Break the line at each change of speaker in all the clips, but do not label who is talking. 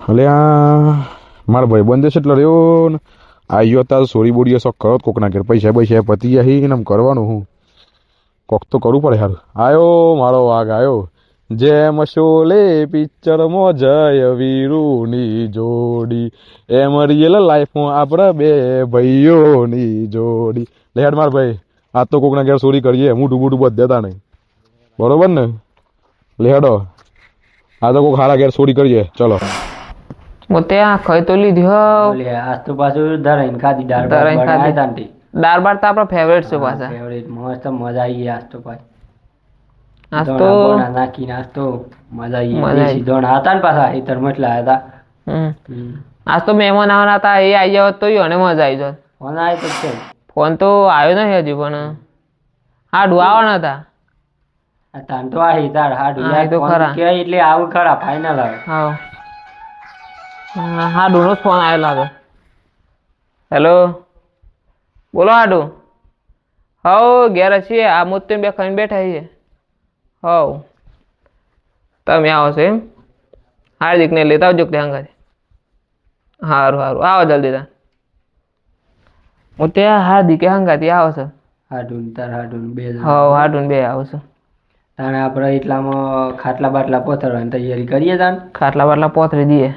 હલે આ મારા ભાઈ બંધ છે એટલે રહ્યો ને આવ્યો તાર સોરી બોડીએ શોખ કરો કોકના ઘેર પૈસા પૈસા પતી જાય ને એમ કરવાનું હું કોક તો કરવું પડે સારું આયો મારો વાઘ આવ્યો જેમ શોલે પિક્ચરમાં જય વીરુની જોડી એમ રિયલ લાઈફમાં આપણે બે ભાઈઓની જોડી લેડ માર ભાઈ આ તો કોકના ઘેર ચોરી કરીએ મોટું મોટું બધ દેતા નહીં બરોબર ને લેડો આ તો કોક હારા ઘેર ચોરી કરીએ ચલો
મોતે આ ખાઈ તો લીધી
લે આજ તો પાછું ધરાઈને ખાધી દાળ
દાળ ભાત તો આપણો ફેવરેટ છે પાછા
ફેવરેટ મસ્ત મજા આવી આજ તો ભાઈ
આજ તો
નાખી નાસ્તો મજા આવી દેશી દોણા હતા ને પાછા એ તરમટલા હતા
આજ તો મહેમાન આવવાના હતા એ આવી જાવ તો એને મજા આવી જાત
ફોન આવ્યો તો છે
ફોન તો આવ્યો નહીં હજી પણ હા ડુઆવાના હતા
તાન તો આવી તાર હાડું
હા, એ તો ખરા.
કે એટલે આવું ખરા ફાઇનલ આવે
હા હા ડુનો જ ફોન આવ્યો લાગે હેલો બોલો હાડુ હવ ઘેર છીએ આ મોતે બે ખાઈને બેઠા છીએ હવ તમે આવો છો એમ હાર્દિકને લેતા આવજો ત્યાં ઘરે સારું સારું આવો જલ્દી તા મોતે હાર્દિકે હંગાતી આવો છો
હાડું તાર હાડું બે
હવ હાડું બે આવો છો
તાણે આપણે એટલામાં ખાટલા બાટલા પોતરવાની તૈયારી કરીએ તાન
ખાટલા બાટલા પોતરી દઈએ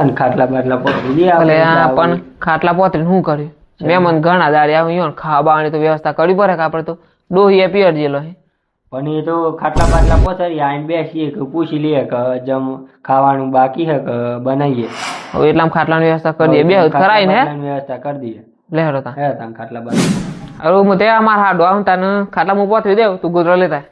ને ખાટલા બાટલા પોતરી દઈએ
એટલે
આપણે
આ પણ ખાટલા પોતરીને શું કર્યું મહેમાન ઘણા દાડે આવ્યું ખાવા બાવાની તો વ્યવસ્થા કરવી પડે કે આપણે તો ડોહીએ પિયર જેલો હે
પણ એ તો ખાટલા બાટલા પોતરી આઈને બેસીએ કે પૂછી લઈએ કે જમ ખાવાનું બાકી છે કે બનાવીએ
હવે એટલામાં ખાટલાની વ્યવસ્થા કરી દઈએ બે કરાય ને
ખાટલાની વ્યવસ્થા કરી દઈએ
લે હેરો તા
હે તાન ખાટલા બાટલા
હવે હું તે મારા હાડો આવું તને ખાટલામાં પોતરી દેવ તું ગુજરો લેતા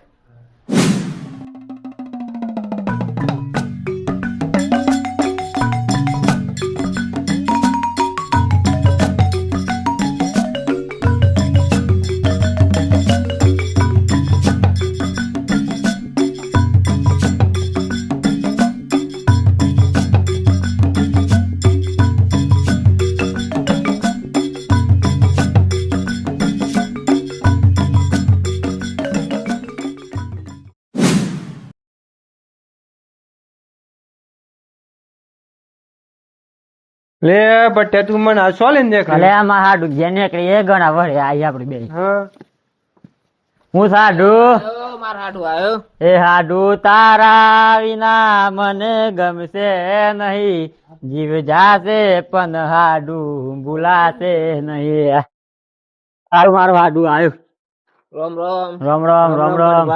લે બટ્યા તું મને આ સોલે ને દેખ
અલે આમાં હાડું જે નીકળી એ ઘણા વળે આઈ આપડે બે
હા
હું સાડુ
મારા હાડો આવ્યો
એ હાડુ તારા વિના મને ગમશે નહીં જીવ જાશે પણ હાડુ ભૂલાશે નહીં સારું મારું હાડુ આવ્યું
રોમ રોમ
રામ રામ રામ રામ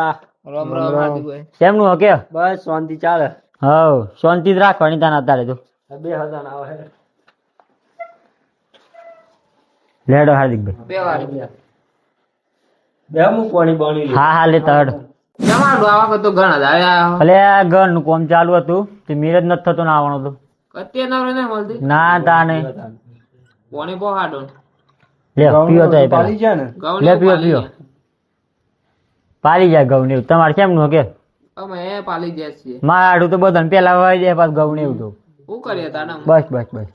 રોમ રોમ હાર્દિકભાઈ
કેમનું હકે
બસ શાંતિ ચાલે
હવ શાંતિ જ રાખવાની તાન અત્યારે તો
2000 આવે
લેડો હાર્દિકભાઈ
બે વાર
બે હું પાણી બાણી લે
હા હા લેતા હડો
તમારો આવા વખત તો ઘણા દાડે આવ્યા
ભલે આ ઘરનું કોમ ચાલુ હતું તે મેરેજ નથી થતો ના આવવાનો તો
કત્ય નવરે નહીં મળતી
ના તાને
કોને પો હાડો
લે પીઓ તો
પાલી જાય ને
ગૌને
લે પીઓ પીઓ પાલી જાય ઘઉં ને એવું તમારે કેમનું કે
અમે એ પાલી જાય છીએ
મારા હાડું તો બધાને પેલા વાઈ દે પાછું ઘઉં ને એવું તો
શું કરીએ તાને
બસ બસ બસ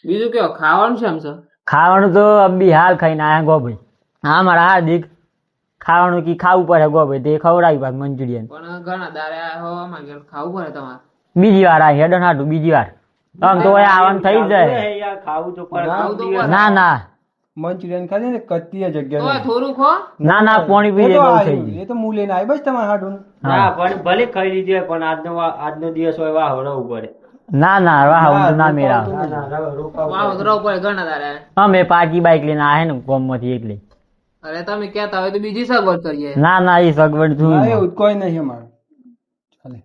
બીજું કયો ખાવાનું છે એમ છે
ખાવાનું તો અબી હાલ ખાઈને આયા ગોભાઈ હા મારા હાર્દિક ખાવાનું કી ખાવું પડે ગોભાઈ તે ખવડાવી પાછું મંચુરિયન
પણ ઘણા દાડે હો અમારે ઘેર ખાવું પડે તમારે
બીજી વાર આ હેડન હાડું બીજી વાર આમ તો એ આવવાનું થઈ જ જાય
યાર ખાવું તો પડે
ખાવું તો પડે.
ના ના
મંચુરિયન ખાધી ને કત્તી જગ્યા
તોય થોડું ખો
ના ના પોણી પી જાય બહુ થઈ ગયું
એ તો હું લઈને આવી બસ તમારા હાડું ના પણ ભલે ખાઈ લીધી હોય પણ આજનો દિવસ હોય વાહ રહેવું પડે
ના ના વાહ હું તો ના મેળા
વાવ ધરાવ પડે ઘણા દાડે
અમે પાકી બાઈક લઈને આયા ને કોમ માંથી એકલી
અરે તમે કહેતા હોય તો બીજી સગવડ કરીએ
ના ના એ સગવડ છું
કોઈ નહીં અમારે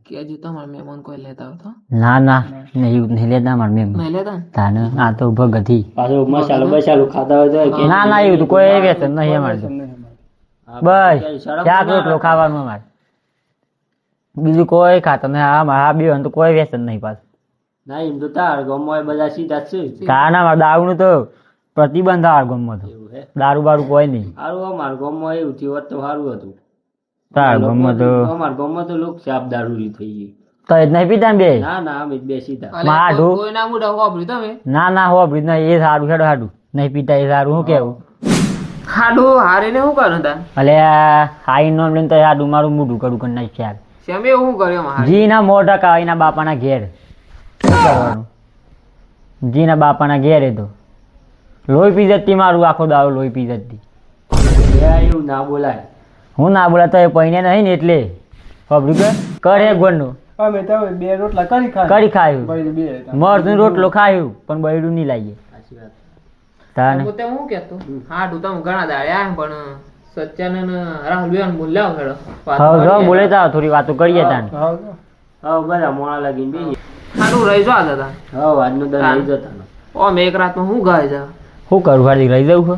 કેજી તમારા મહેમાન કોઈ લેતા હોય તો
ના ના નહીં નહીં લેતા માર મેમ
નહીં લેતા ને?
તાને આ તો ભગતી
પાછું મસાલો બસાલો ખાતા હોય તો
ના ના એવું તો કોઈ વ્યસન નહીં અમારે તો. બસ શાક રોટલો ખાવાનું અમારે બીજું કોઈ ખાતા નહીં આ બે તો કોઈ વ્યસન નહીં પાછું
ના એમ તો તાર ગમો બધા સીધા જ છે
તાના મારે દારૂનું તો પ્રતિબંધ આવે ગમમાં તો દારૂ બારૂ કોઈ નહીં
સારું અમાર ગમો એવું થયું હોત તો સારું હતું
તાર ગમમાં તો
અમાર ગમો તો લોક સાપ દારૂરી થઈ ગઈ
તો જ નહીં પીતા ને બે
ના ના અમે બે સીધા
અલે
માઢું.
કોઈના મોઢા હોભળ્યું તમે
ના ના હો બ્રિજ એ સારું હેડો હાડું નહીં પીતા એ સારું શું કેવું
હાડો હારીને શું કરું તા
અલે હાઈ નો લઈને તો હાડું મારું મોઢું કડું કરી નાખ્યું યાર
તમે એવું કર્યો મારે
જી ના મોઢા કા એના બાપાના ઘેર શું કરવાનું જી ના બાપાના ઘેર એ તો લોહી પી જતી મારું આખો દાવ લોહી પી જતી
એવું ના બોલાય.
હું ના બોલા તો એ પૈને નહીં ને એટલે ખબર કરે ગોળનું
અમે તો હવે 2 રોટલા કરી
કરી ખાયું
ભાઈ 2
મરતું રોટલો ખાયું પણ બૈડું નહીં લાગીએ
સાચી વાત.
તાને
પોતે હું કેતો હાડું તમે ઘણા દાડે આયા પણ સચ્ચાને ને રાહુલ બેન બોલ્યા ખેડો
હવે જો બોલે તા થોડી વાતો કરીએ તાને
હવે બધા મોડા લાગીને બેસી.
હાડું રહી જો દાદા
હવે આજનો દર લઈ જતા.
ઓ મેં એક રાતમાં હું ગાય જા
શું કરું ખાલી રહી જવું છે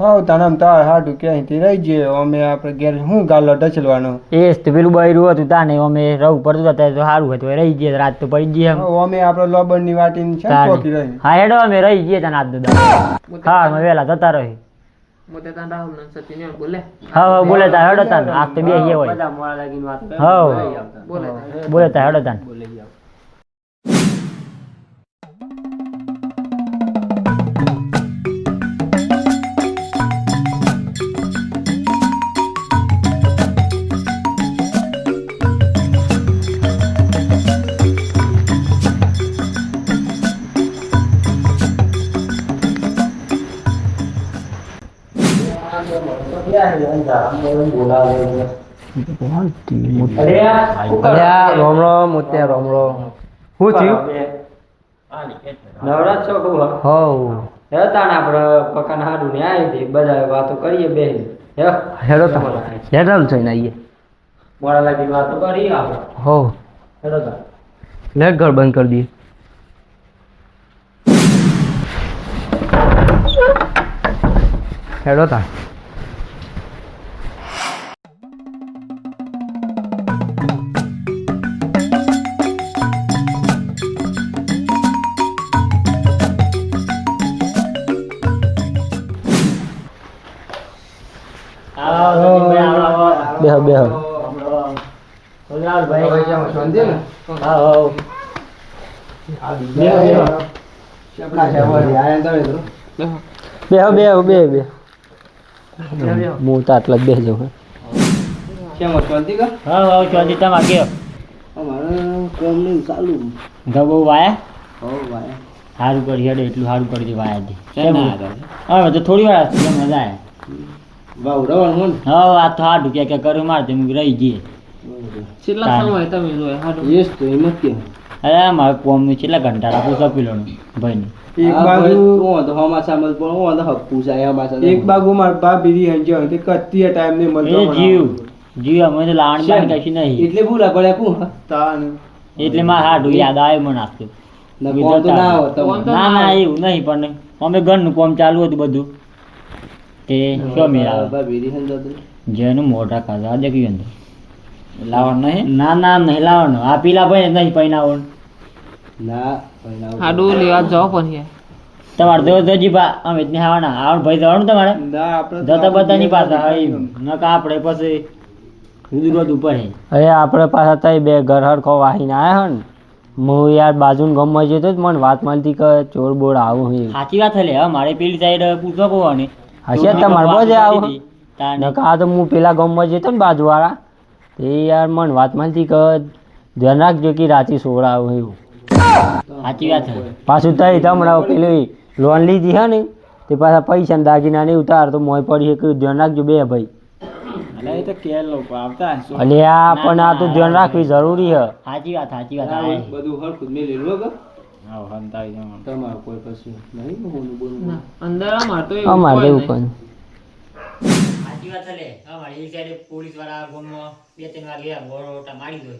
હા તને તાર હાડું ક્યાંયથી રહી જઈએ અમે આપણે ઘેર શું ગાલો ઢચલવાનો
એ જ તો પેલું બૈરું હતું તાને અમે રહું પડતું હતા તો સારું હતું રહી જઈએ રાત તો પડી જઈએ એમ.
અમે આપણે લોબરની વાટીને છે ને પોકી રહી
હા હેડો અમે રહી જઈએ તને આજ દાદા હા અમે વહેલા જતા રહી
મોતે તા રાહુલ ને સતીને બોલે
હા બોલે તા હેડો તાને આજ તો બે હોય
બધા મોડા લાગીને વાત કરે.
હા
બોલે
બોલે તા હેડો તાને
રોમ રોમ મોત્યા રોમ રોમ.
શું થયું
નવરાત છો કહું
હવ
હતા ને આપણે પકાના હાડું ને આવી હતી બધા વાતો કરીએ બે
હેડો તા હેડો થઈને આવીએ
મોડા લાગીને વાતો કરીએ આપણે.
હવ
હેડો તા.
લે ઘર બંધ કરી દઈએ હેડો તા બેહો બેહો બેહો બેહો બે બે હું તો આટલા જ બેસી જાઉં હા હા ચોથી તમારે કયો ગબો વાયા સારું કરી હેડે એટલું સારું કરી વાયા હવે તો થોડી વાર મજા આવે હા આ તો હાડું કે કર્યું મારે તેમ રહી જઈએ
કેટલા સમય તમે જોયા હાડું
અરે મારે કોમનું છેલ્લા ઘંટા રાખું સપીલોનું ભાઈને
એક બાજુ માર ભાભી રી હંજો તે કત્તી ટાઈમ ને
એ
મળતો
જીવ જીવ અમે તો લાવણ બાણ કશી નહીં
એટલે ભૂલા પડ્યા કું
તાન
એટલે મારે હાડું યાદ આવે મને નાખતું
કોણ તો ના હોત તમારે.
ના ના એવું નહીં પણ અમે ઘરનું કામ ચાલુ હતું બધું તે શું મેળ આવે
ભાભી રી હંજો તો.
જેનું મોટા ખાધા દેખ્યું અંદર લાવવાનું નહીં ના ના નહીં લાવવાનું આ પીલા ભાઈ નહીં પૈનાવવાનું
ના પહેલા
હાડું લેવા જાઓ પણ યાર
તમારે જો જોજી બા અમે જ નહીં આવવાના આવવાનું ભાઈ જવાનું તમારે
ના આપણે
જતા બધા ની પાછા નકા આપણે પછી વિરોધ ઉપર અરે આપણે પાછા તઈ બે ઘર હરખો વાહીને આયા હન હું યાર બાજુનું ગામમાં જતો જ મને વાત મળતી કે ચોર બોર આવું સાચી વાત હલે મારે પેલી સાઈડ પૂછવા કોવાની હશે તમારે બધે આવું નકા આ તો હું પેલા ગામમાં જતો ને બાજુવાળા તે યાર મને વાત મળતી કે ધ્યાન રાખજો કે રાતે સોળ આવું એવું સાચી વાત છે પાછું તઈ હમણાં પેલી લોન લીધી હે ને તે પાછા પૈસા ને દાગીના ને ઉતાર તો મોય પડી કે ધ્યાન રાખજો બે ભાઈ
એ તો કે લોકો આવતા
અલે આ પણ આ તો ધ્યાન રાખવી જરૂરી છે સાચી વાત
બધું હરખું મેલી લો કે
હા હંતાઈ જવાનું
તમારું કોઈ કશું નહીં હોનું બોલવું.
અંદર અમાર તો
અમારે એવું પણ
સાચી વાત છે અમારી એ સાઈડે પોલીસ વાળા ગામમાં 2-3 વાર ગયા બોરોટા મારી દો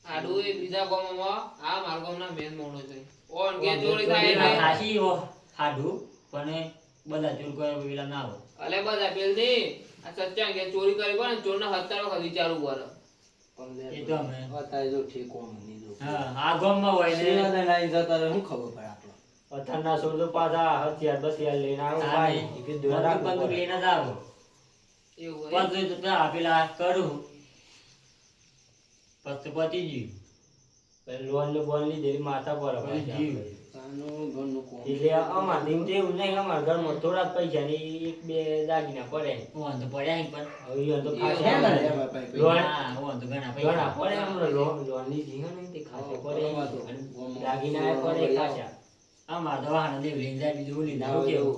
હાડું એ બીજા ગામમાં આ માર ગામના મેન મોણો છે ઓન કે ચોરી થાય એટલે
સાચી હો હાડું પણ બધા ચોર કોઈ પેલા ના હોય
અલે બધા પેલ ની આ સચ્ચાં કે ચોરી કરી પણ ચોરના હત્યારો ખરી ચાલુ કરે
એ તો અમે
અત્યારે જો ઠેકો નહીં જો.
હા આ ગામમાં હોય ને
શિયાળાને લાઈન જતા રહે, શું ખબર પડે આપણે?
પથ્થરના સોર તો પાછા હથિયાર બથિયાર લઈને આવો
આ
ભાઈ
નહીં.
કીધું
બંદૂક લઈને જ આવો
એવું હોય
પછી તો ત્યાં પેલા કરું પછી પતી ગયું
લોન ને બોન લીધેલી માથા પર એટલે અમારે એવું નહીં, અમારા ઘરમાં થોડા જ પૈસા ને એક બે દાગીના પડે.
વાંધો પડ્યા પણ
હવે તો ખાસા ઘણા પડે. હમણાં લોન લીધી હે ને તે ખાસા પડે અને દાગીના પડે ખાસા.
અમારે તો વાહન દેવ લઈને જાય, બીજું લઈને આવું કેવું.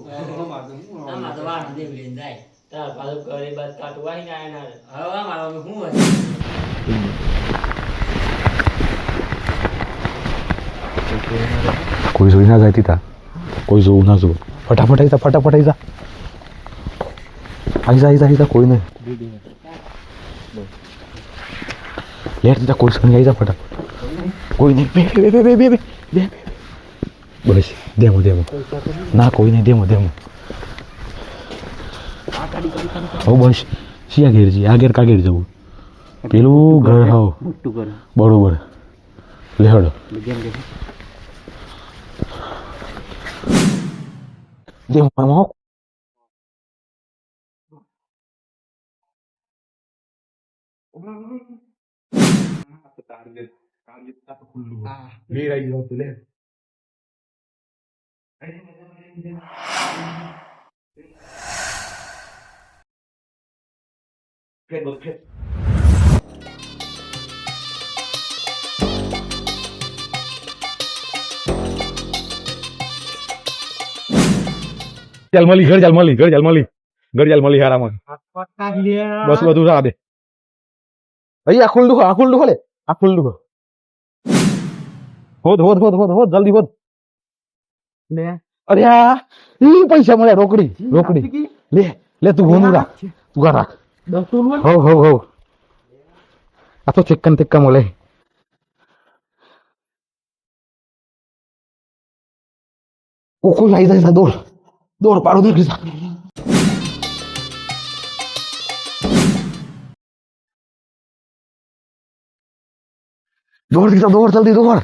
અમારે તો વાહન દેવ લઈને જાય.
તાર પાછું ઘરે બાદ કાઢવા આવી ને આયના
હવે અમારે શું હોય
કોઈ જોઈ ના જાય તીતા, કોઈ જોવું ના જોવું. ફટાફટ આવી જા, ફટાફટ આવી જા, આવી જા કોઈ નહીં. લેટ તીતા કોઈ સંગ આવી જા ફટાફટ. કોઈ નહીં. બે બસ દેમો ના કોઈ નહીં. દેમો હવે બસ શિયા ઘેર જઈએ. આ ઘેર કા ઘેર જવું? પેલું ઘર હાવ બરોબર લેહડ. દેમો જલમલી ઘર જલમલી હારામાં બસ બધું રા દે. અહીં આ ખુલ્લું લે, આ ખુલ્લું હોદ જલ્દી હોદ. અરે આ પૈસા મળ્યા રોકડી લે તું ઘોનું રાખ, તું ઘર રાખ. હો આ તો ચેક્કા મળે. કોઈ આવી જાય દોડ પાડો નીકળી જા. દોડ જલ્દી દોડ.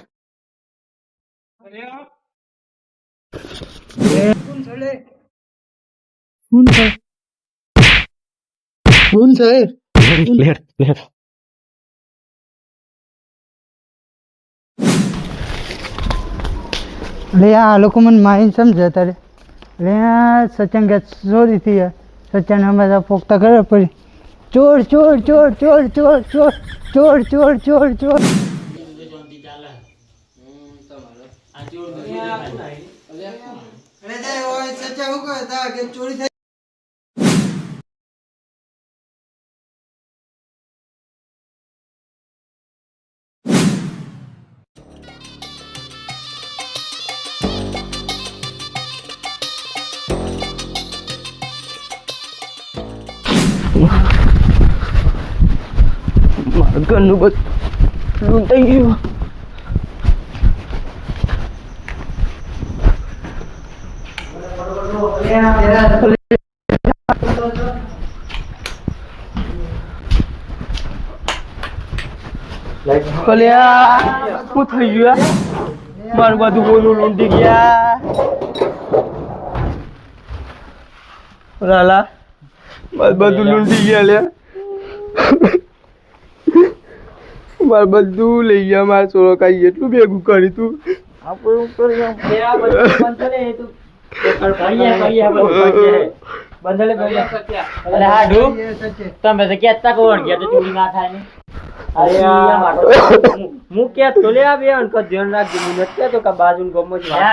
લેટ
લે આ લોકો મને માઇન સમજે તારે લે સચન કે ચોરી થઈ સચન અમે પોખતા કરે પડી ચોર ઘરનું બધું લૂંટાઈ ગયું. શું થઈ ગયું? મારું બધું બોલું લૂંટી ગયા. રાલા બધું લૂંટી ગયા લે. મારે બધું લઈ ગયા. મારે સોળો કાઈ એટલું ભેગું કરી તું
તમે તો કેતા કોણ ગયા તો ચોરી ના થાય ને.
હું ક્યાં તો લે આવે ધ્યાન રાખજો. હું નથી કહેતો કે બાજુ ગમો
કેતા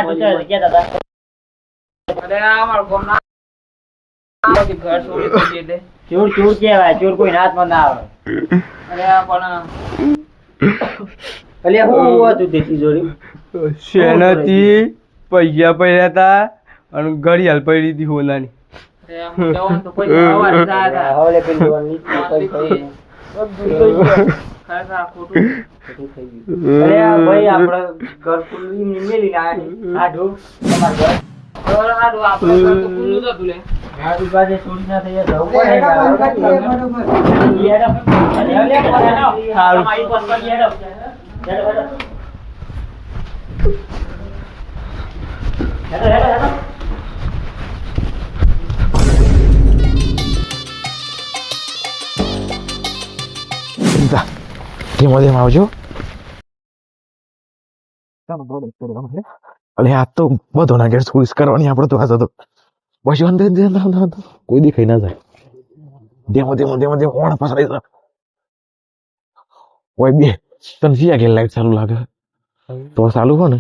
ચોર કેવાય, ચોર કોઈ હાથમાં ના આવે.
અલ્યા હું હતું દેખી જોડી
શેનાથી પૈસા પડ્યા હતા અને ઘડિયાળ પડી હતી હોનાની.
ભાઈ આપડે ઘર ખુલ્લું મેલી આઢું
તેમાં આવજો. અલે આ તો બધો ના ઘેર ચોરીસ કરવાની આપણે તો આ તો બસ કોઈ દેખાઈ ના જાય દેમો ઓણ પસરાઈ જાય ઓય બે તને સિયા ઘેર લાઈટ ચાલુ લાગે તો ચાલુ હો ને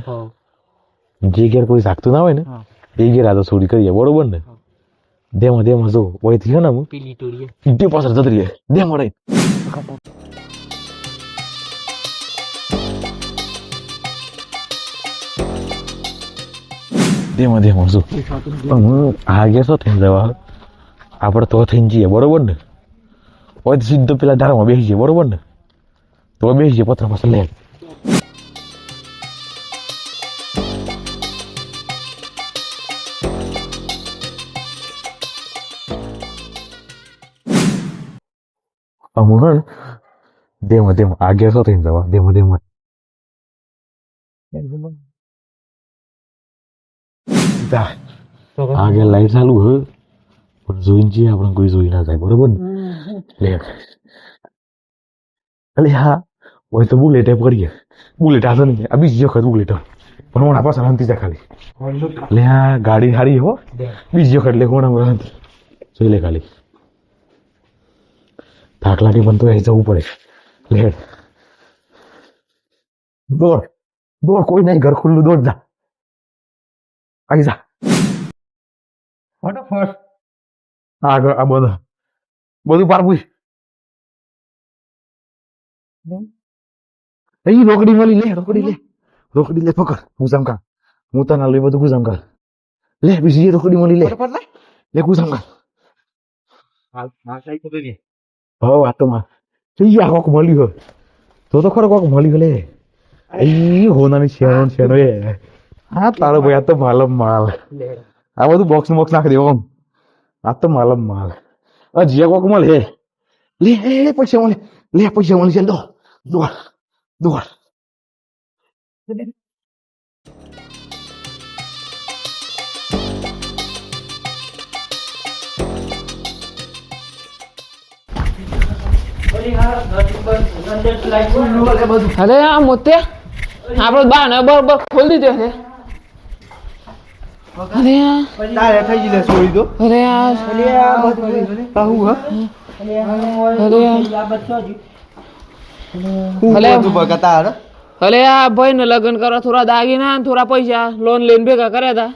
જે ઘેર કોઈ જાગતું ના હોય ને એ ઘેર આ તો ચોરી કરીએ બરોબર ને દેમો જો ઓય થી ને પીટી પાછળ જતી રહે દેમો રહી દેમો જો આ ગયા શું થઈને જવા આપણે તો થઈને જઈએ બરોબર ને ઓય સીધો પેલા ધારામાં બેસી જઈએ બરોબર ને તો બેસી જઈએ પથ્થર પાછળ લે અમુહન દેમો આગળ શું થઈને જવા દેમો આગળ લાઈટ ચાલુ હ પણ જોઈને જઈએ આપણે કોઈ જોઈ ના જાય બરોબર ને લે અલે હા હોય તો બુલેટ એપ કરીએ બુલેટ આતો નહીં આ બીજી વખત બુલેટ પણ હું આપણા શાંતિ જા ખાલી લે આ ગાડી હારી હો બીજી વખત લે હું શાંતિ જોઈ લે ખાલી થાક લાગી પણ તો જવું પડે લે દોડ કોઈ નહીં ઘર ખુલ્લું દોડ જા આવી જા ફટાફટ આગળ આ બધું પાર પૂછ રોકડી મળી લે રોકડી લે પકડ ગુજામકા હું તને લઈ બધું ગુજામકા લે બીજી રોકડી મળી લે ગુજામકા હો આ તો માં આ કોક મળ્યું તો ખરો કોક મળ્યું લે એ હોનાની શેનો એ હા તારો ભાઈ આ તો માલમ માલ આ બધું બોક્સ નાખી દેવો આ તો માલમ માલ જીયા કોક મળે લે પૈસા મળે ચાલ દોડ
અરે આ મોતે આપણો બાર ને બરોબર ખોલી દીધો છે અરે
તારે થઈ ગઈ છોડી દો
અરે અરે આ ભાઈ ને લગ્ન કરવા થોડા દાગીના થોડા પૈસા લોન લઈને ભેગા કર્યા હતા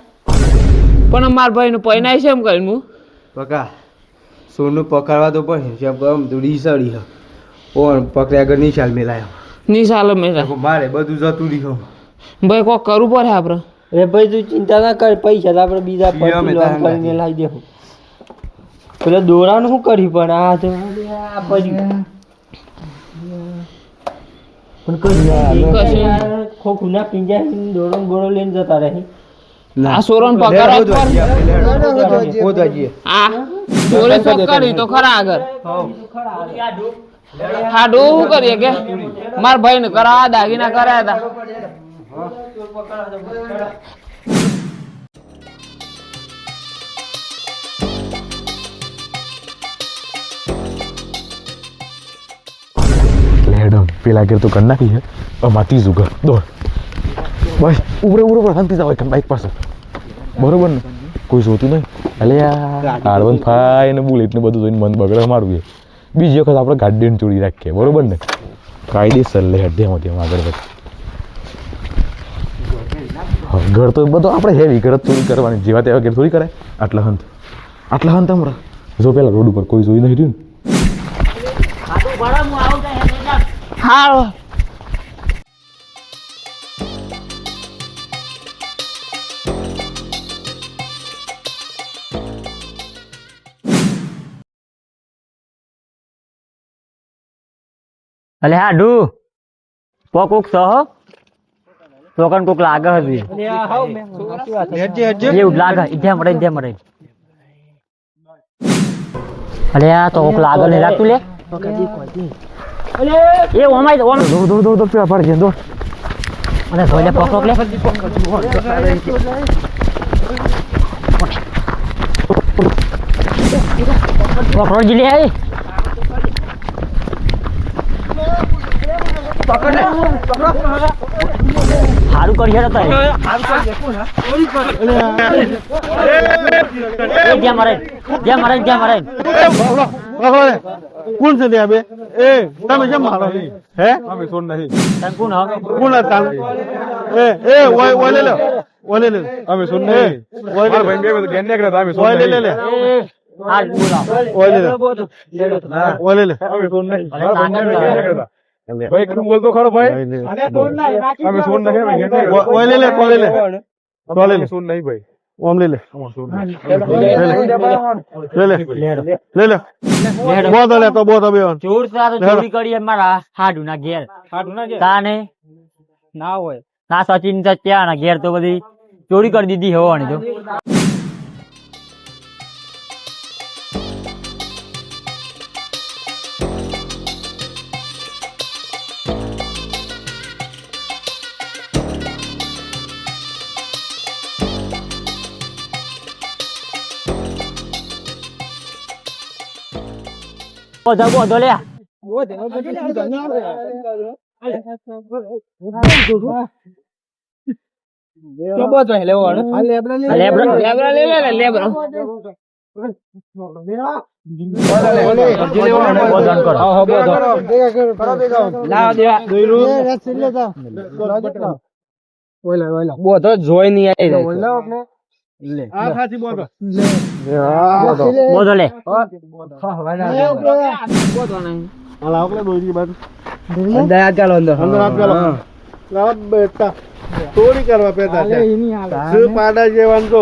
પણ મારા ભાઈ નું પૈના છે એમ કરીને હું
બકા સોનું પકડવા તો પડે છે આમ થોડી સડી હ ઓન પકડ્યા આગળ નિશાલ મેલાયા
નિશાલ મેલા
મારે બધું જતું રહ્યું
ભાઈ કોક કરવું પડે આપડે
અરે ભાઈ તું ચિંતા ના કર પૈસા તો આપણે બીજા કરીને લાવી દેવું પેલા દોરાનું શું કર્યું પણ આ તો આ પડ્યું પણ ખોખું ના પીંજા દોરો ગોળો લઈને જતા રહે
આ સોરન પકડ આ સોરે પકડી તો ખરા આગળ હાડું શું કરીએ કે મારા ભાઈ ને કરા દાગીના કર્યા હતા
પેલા ઘેર તો કરી નાખી છે અમાતી જુગર દોડ બસ ઉભરે શાંતિ જાવ બાઈક પાસે બરોબર ને કોઈ જોતું નહીં એટલે R15 ને બુલેટ ને બધું જોઈને મન બગડે મારું એ બીજી વખત આપણે ગાડી ચોરી રાખીએ બરોબર ને કાયદેસર લે ધેમ આગળ વધ ઘર તો બધું આપણે હેવી ઘર ચોરી કરવાની જેવા તેવા ઘેર ચોરી કરાય આટલા હંત હમણાં જો પેલા રોડ ઉપર કોઈ જોઈ નહીં રહ્યું
હાલો
અલે હા ડુ કોક સહ તોકન કોક લાગે હતી એવું લાગે ઇધ્યા મરે અલે આ તો કોક લાગે ને રાતું લે એ ઓમાય ઓમ
દો પેલા પાડ દે દો
અને ધોલે પકડો લે પકડો જી લે પકડ સારું કરી હેડો તો જ્યાં મારે
કોણ છે ત્યાં બે એ તમે કેમ મારો હે અમે સોન નહીં
તમે કોણ હો
કોણ હતા એ ઓય લે અમે સોન નહીં ઓય ભાઈ બે ગેન ને કરે અમે સોન લે
હાલ બોલાવો
ઓય લે અમે સોન નહીં ભાઈ કેમ બોલતો ખરો ભાઈ અમે સોન નહીં ઓય લે સોન નહીં ભાઈ ઓમ લે બોધો બે
ચોર સારો ચોરી કરી મારા હાડુ ના ઘેર તાને ના હોય ના સચિન ત્યાં ના ઘેર તો બધી ચોરી કરી દીધી હોવાની તો બોધો લે
બોધો જોઈ નહીં
બોધો લે
દયા ચાલો અંદર બેટા ચોરી કરવા પેદા શું પાડા જેવાન તો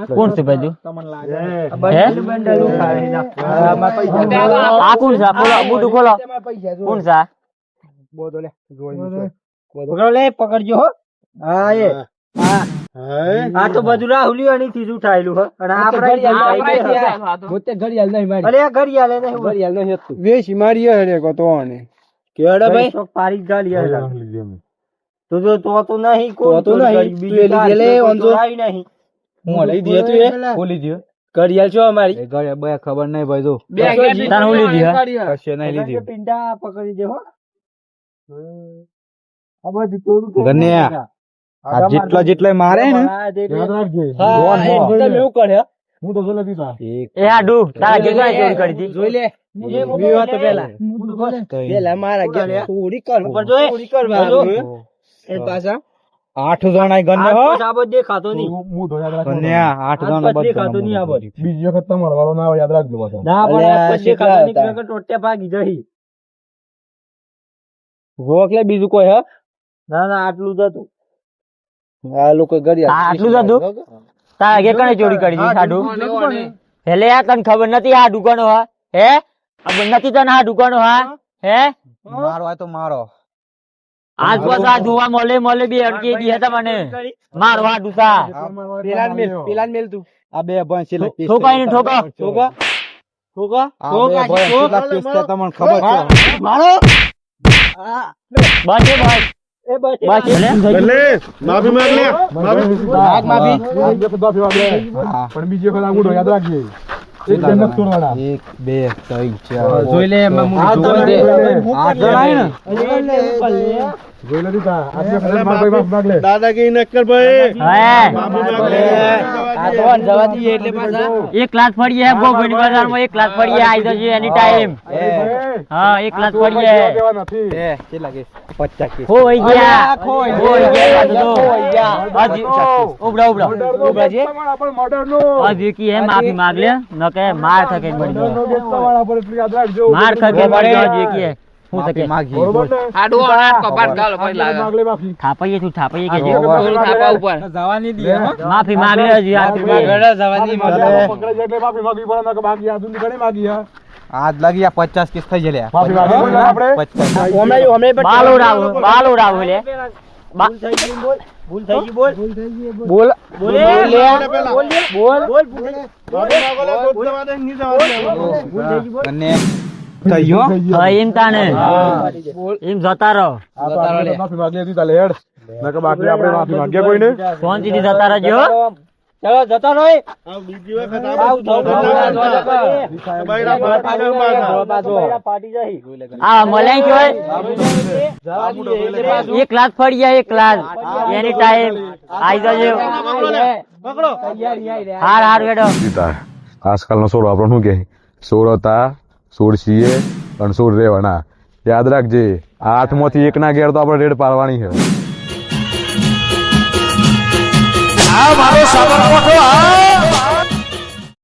કોણ છે ભાઈ આ કોણ છે ખોલો બુડું ખોલો કોણ છે
લે પકડજો હો હા એ આ તો બધું રાહુલિયો ની થી ઉઠાયેલું હો અને આપણે ઘડિયાળ નહીં મારી અરે ઘડિયાળ નહીં વેસી મારી હરે કો તો ને કેડા ભાઈ પારી ગાલી તો નહીં કો તો નહીં લીધે લે ઓનજો નહીં હું લઈ દે તું એ બોલી દે ઘડિયાળ છો અમારી ઘડિયાળ બે ખબર નહીં ભાઈ જો બે તાર હું લીધી હે કશે નહીં લીધી પિંડા પકડી દે હો આ બધું તો ગન્યા આ જેટલા મારે ને યાદ રાખજે હા એકદમ એવું કરે હું તો જોલે દીધા
એ આડુ તારા કેટલા ચોરી કરી દી
જોઈ લે મી વાત પેલા મારા ગયા થોડી કર થોડી કરવા એ પાછા 8 જણા ગન્ને હો સાબો દેખાતો નહીં હું તો યાદ રાખજો ગન્યા 8 જણા બધું દેખાતો નહીં આ બધું બીજી વખત તમારો વાળો ના યાદ રાખજો પાછા ના પણ દેખાતો નહીં કે ટોટે ભાગી જઈ રોકલે બીજું કોઈ હે ના આટલું જ હતું આ લોકો ઘડિયાળ
આટલું જ હતું તારા કે કણે ચોરી કરી દી સાડુ હેલે આ તને ખબર નથી આ દુકાનો હા હે ખબર નથી તને આ દુકાનો હા હે
મારો આ તો મારો
આજ બસ આ જોવા મળે બે અડકી દી હતા મને મારવા દુસા
પેલાન મેલ તું આ બે ભાઈ છે
ઠોકાઈ ને ઠોકા
તમને ખબર છે મારો
બસ ભાઈ
માફી માંગ લે
માફી
પણ બીજી વખત આંગૂઠો યાદ રાખજે એક જન્નત તોડવાના 1 2 3 4 જોઈ લે જોઈ લે દીધા આજે ખરા માર ભાઈ માફ માંગ લે દાદા કે નક્કર ભાઈ માફી માંગ લે
આ તો જવા દીએ એટલે પાછા
1 લાખ પડી હે ગોગોની બજારમાં 1 લાખ પડી આઈ જજો એની ટાઈમ હા 1 લાખ પડી હે
કેટલા કે 50 કે
હોય ગયા હાજી ઉબડા
જે પણ મોડર નો
હાજી કી હે માફી માંગ લે ન કે માર થકે મળી
વાળા પર એટલી યાદ રાખજો
માર થકે મળી હાજી કી હું થકે
બરોબર ને
આડો આટ કપાટ ગાલો કોઈ લાગે
માંગ લે માફી
થાપાઈએ કે જે
થાપા ઉપર
જવાની દી
માફી માંગ લે હજી આ
જવાની
પકડે એટલે માફી માંગવી પડે ને કે બાકી આ દુની ઘણી માંગી હા
આજ લાગી આ 50 કેસ થઈ જલ્યા
માફી માંગી આપણે
ઓમે
બાલો રાવ લે
ભૂલ થઈ ગઈ બોલ ભૂલ થઈ ગઈ બોલ
ભૂલ થઈ ગઈ બોલ.
બોલ બોલ લે બોલ બોલ
એમ તાને એમ જતા રહો
માફી માંગી હતી તાલે હેડ નકર બાકી આપણે માફી માંગ્યા કોઈને
શાંતિથી જતા રહેજો
ચલો જતા રહો
આ મલાઈ કહેવાય એક લાખ ફરી જાય એક લાખ એની ટાઈમ આવી જજો હાર હાર બેડો
સીતા આજકાલનો સોળ આપણો શું કે સોળ હતા સોળ છીએ અને સોળ રહેવાના યાદ રાખજે 8 માંથી 1 ના ઘેર તો આપણે રેડ પાડવાની છે
આ મારો સાબરકોઠો આ